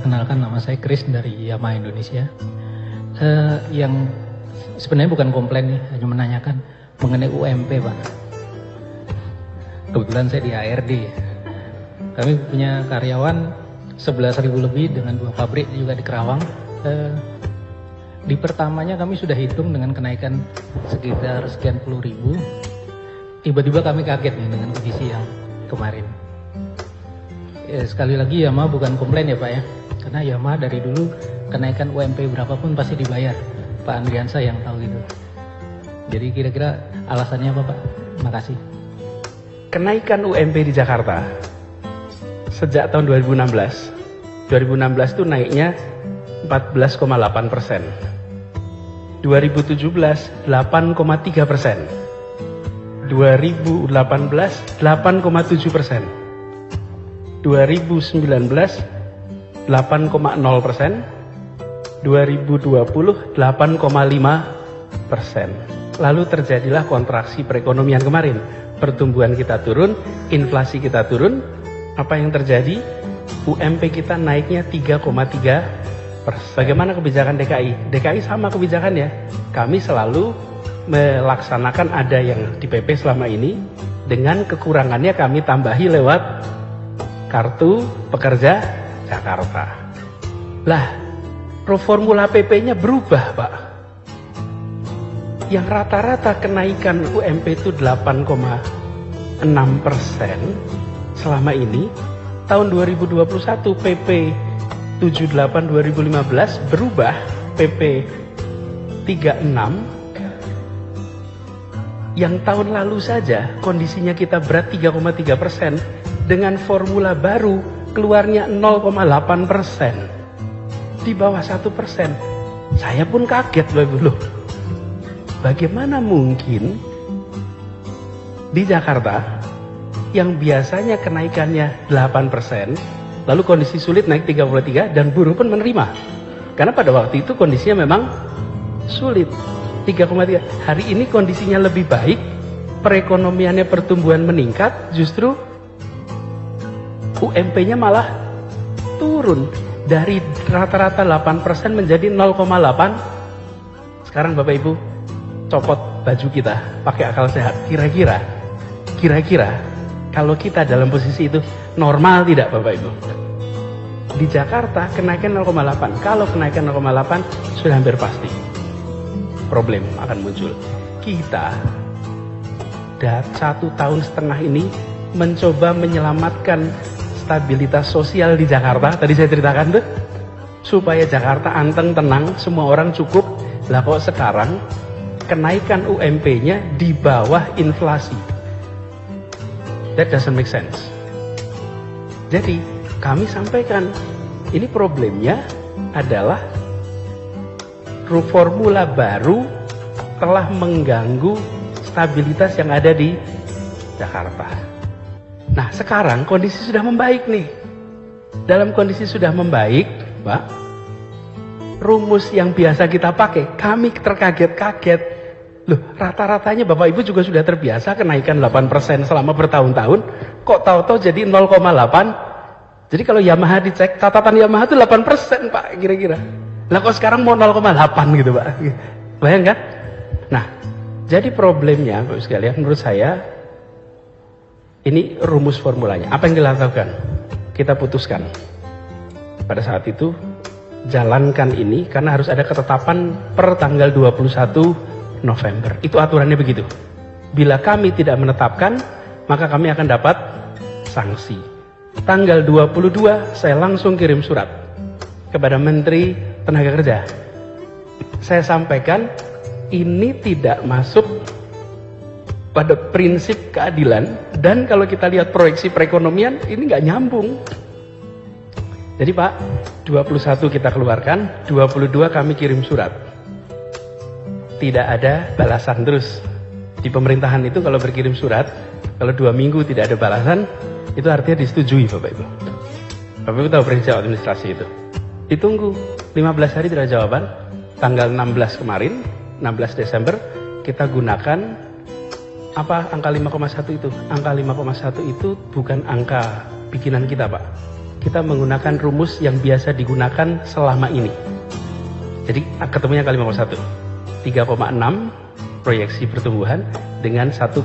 Perkenalkan, nama saya Chris dari Yamaha Indonesia. Yang sebenarnya bukan komplain nih, hanya menanyakan mengenai UMP, Pak. Kebetulan saya di ARD. Kami punya karyawan 11.000 lebih dengan 2 pabrik juga di Kerawang. Di pertamanya kami sudah hitung dengan kenaikan sekitar sekian puluh ribu. Tiba-tiba kami kaget nih dengan kondisi yang kemarin. Sekali lagi Yamaha bukan komplain ya Pak ya, karena Yamaha dari dulu kenaikan UMP berapapun pasti dibayar. Pak Andriansa yang tahu itu. Jadi kira-kira alasannya apa Pak? Makasih. Kenaikan UMP di Jakarta sejak tahun 2016 itu naiknya 14,8%, 2017 8,3%, 2018 8,7%, 2019 8,0%, 2020 8,5%. Lalu terjadilah kontraksi perekonomian kemarin. Pertumbuhan kita turun, inflasi kita turun. Apa yang terjadi? UMP kita naiknya 3,3%. Bagaimana kebijakan DKI? DKI sama kebijakannya. Kami selalu melaksanakan ada yang di PP selama ini, dengan kekurangannya kami tambahi lewat Kartu Pekerja Jakarta. Lah, formula PP-nya berubah, Pak. Yang rata-rata kenaikan UMP itu 8,6% selama ini. Tahun 2021 PP 78 2015 berubah PP 36. Yang tahun lalu saja kondisinya kita berat 3,3%, dengan formula baru keluarnya 0,8%, di bawah 1%. Saya pun kaget loh. Bagaimana mungkin di Jakarta yang biasanya kenaikannya 8%, lalu kondisi sulit naik 33 dan buruh pun menerima. Karena pada waktu itu kondisinya memang sulit. 3,3. Hari ini kondisinya lebih baik, perekonomiannya, pertumbuhan meningkat, justru UMP-nya malah turun dari rata-rata 8% menjadi 0,8. Sekarang Bapak Ibu copot baju kita, pakai akal sehat. Kira-kira kalau kita dalam posisi itu normal tidak Bapak Ibu? Di Jakarta kenaikan 0,8. Kalau kenaikan 0,8 sudah hampir pasti problem akan muncul. Kita 1,5 tahun ini mencoba menyelamatkan stabilitas sosial di Jakarta. Tadi saya ceritakan tuh, supaya Jakarta anteng, tenang, semua orang cukup. Lah kok sekarang kenaikan UMP-nya di bawah inflasi? That doesn't make sense. Jadi kami sampaikan, ini problemnya adalah formula baru telah mengganggu stabilitas yang ada di Jakarta. Nah sekarang kondisi sudah membaik nih. Dalam kondisi sudah membaik, Pak, rumus yang biasa kita pakai, kami terkaget-kaget. Loh, rata-ratanya Bapak Ibu juga sudah terbiasa kenaikan 8% selama bertahun-tahun, kok tahu-tahu jadi 0,8. Jadi kalau Yamaha dicek, catatan Yamaha itu 8% Pak, kira-kira. Lah kok sekarang mau 0,8 gitu Pak. Bayangkan? Nah, jadi problemnya Bapak sekalian, menurut saya ini rumus formulanya. Apa yang dilakukan? Kita putuskan. Pada saat itu jalankan ini, karena harus ada ketetapan per tanggal 21 November. Itu aturannya begitu. Bila kami tidak menetapkan, maka kami akan dapat sanksi. Tanggal 22 saya langsung kirim surat kepada Menteri Tenaga Kerja. Saya sampaikan ini tidak masuk pada prinsip keadilan, dan kalau kita lihat proyeksi perekonomian ini nggak nyambung. Jadi Pak, 21 kita keluarkan, 22 kami kirim surat. Tidak ada balasan terus. Di pemerintahan itu kalau berkirim surat, kalau 2 minggu tidak ada balasan, itu artinya disetujui Bapak Ibu. Bapak Ibu tahu prinsip administrasi itu. Ditunggu 15 hari tidak ada jawaban. Tanggal 16 kemarin, 16 Desember, kita gunakan apa angka 5,1 itu? Angka 5,1 itu bukan angka bikinan kita Pak. kita menggunakan rumus yang biasa digunakan selama ini. Jadi ketemunya kali 5,1. 3,6 proyeksi pertumbuhan dengan 1,5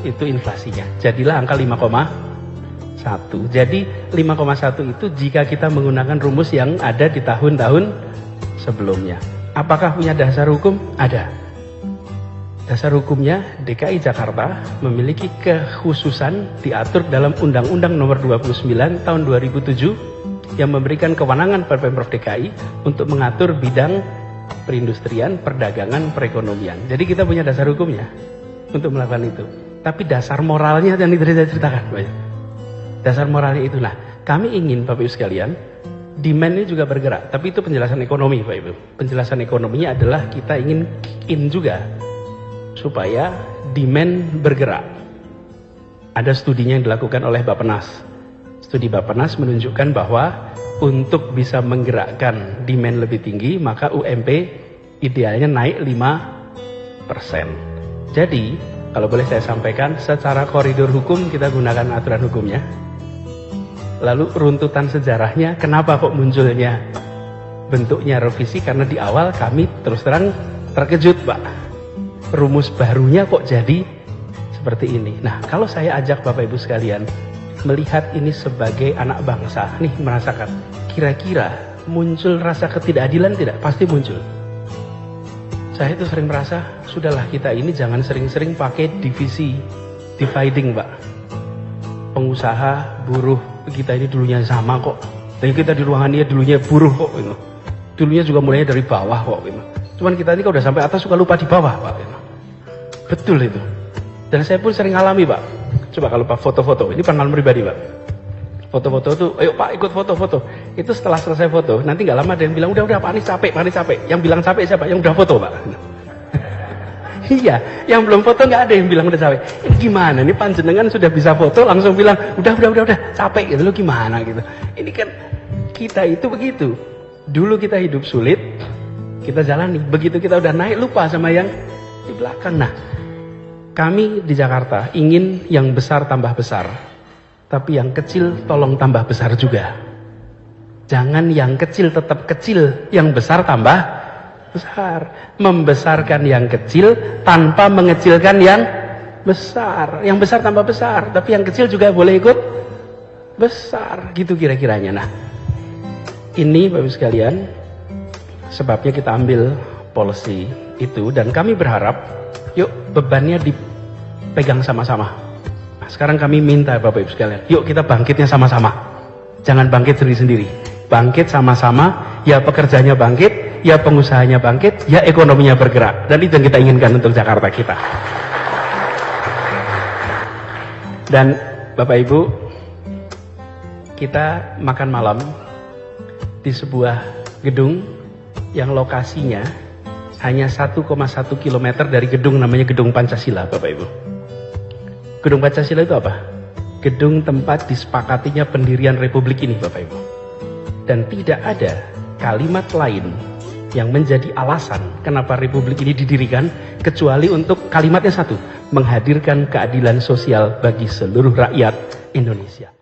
itu inflasinya. Jadilah angka 5,1. Jadi 5,1 itu jika kita menggunakan rumus yang ada di tahun-tahun sebelumnya. Apakah punya dasar hukum? Ada. Dasar hukumnya DKI Jakarta memiliki kekhususan diatur dalam Undang-Undang Nomor 29 Tahun 2007 yang memberikan kewenangan pada Pemprov DKI untuk mengatur bidang perindustrian, perdagangan, perekonomian. Jadi kita punya dasar hukumnya untuk melakukan itu. Tapi dasar moralnya yang tadi saya ceritakan, Pak. Dasar moralnya itu, nah, kami ingin Bapak Ibu sekalian, demand ini juga bergerak. Tapi itu penjelasan ekonomi, Pak Ibu. Penjelasan ekonominya adalah kita ingin kick in juga supaya demand bergerak. Ada studinya yang dilakukan oleh Bappenas. Studi Bappenas menunjukkan bahwa untuk bisa menggerakkan demand lebih tinggi, maka UMP idealnya naik 5%. Jadi, kalau boleh saya sampaikan, secara koridor hukum kita gunakan aturan hukumnya. Lalu runtutan sejarahnya, kenapa kok munculnya bentuknya revisi? Karena di awal kami terus terang terkejut, Pak. Rumus barunya kok jadi seperti ini. Nah, kalau saya ajak Bapak Ibu sekalian melihat ini sebagai anak bangsa, nih merasakan, kira-kira muncul rasa ketidakadilan tidak? Pasti muncul. Saya itu sering merasa, sudahlah kita ini jangan sering-sering pakai divisi, dividing, Pak. Pengusaha, buruh, kita ini dulunya sama kok. Dan kita di ruangan ini dulunya buruh kok. Gitu. Dulunya juga mulainya dari bawah kok. Gitu. Cuman kita ini kalau udah sampai atas suka lupa di bawah, Pak. Gitu. Betul itu. Dan saya pun sering alami, Pak. Coba kalau Pak foto-foto, ini pengalaman pribadi, Pak. Foto-foto tuh, ayo Pak ikut foto-foto. Itu setelah selesai foto, nanti nggak lama ada yang bilang, udah Pak ini capek, Pak ini capek. Yang bilang capek siapa? Yang udah foto, Pak. Iya, yang belum foto nggak ada yang bilang udah capek. Ini gimana? Ini panjenengan sudah bisa foto, langsung bilang, udah, capek gitu. Lo gimana gitu? Ini kan kita itu begitu. Dulu kita hidup sulit, kita jalani. Begitu kita udah naik, lupa sama yang di belakang. Nah, kami di Jakarta ingin yang besar tambah besar, tapi yang kecil tolong tambah besar juga. Jangan yang kecil tetap kecil, yang besar tambah besar. Membesarkan yang kecil tanpa mengecilkan yang besar. Yang besar tambah besar, tapi yang kecil juga boleh ikut besar. Gitu kira-kiranya. Nah, ini Bapak Ibu sekalian, sebabnya kita ambil policy itu, dan kami berharap yuk bebannya dipegang sama-sama. Nah, sekarang kami minta Bapak Ibu sekalian, yuk kita bangkitnya sama-sama. Jangan bangkit sendiri-sendiri. Bangkit sama-sama, ya pekerjanya bangkit, ya pengusahanya bangkit, ya ekonominya bergerak. Dan itu yang kita inginkan untuk Jakarta kita. Dan Bapak Ibu, kita makan malam di sebuah gedung yang lokasinya hanya 1,1 km dari gedung namanya Gedung Pancasila, Bapak Ibu. Gedung Pancasila itu apa? Gedung tempat disepakatinya pendirian Republik ini, Bapak Ibu. Dan tidak ada kalimat lain yang menjadi alasan kenapa Republik ini didirikan kecuali untuk kalimatnya satu, menghadirkan keadilan sosial bagi seluruh rakyat Indonesia.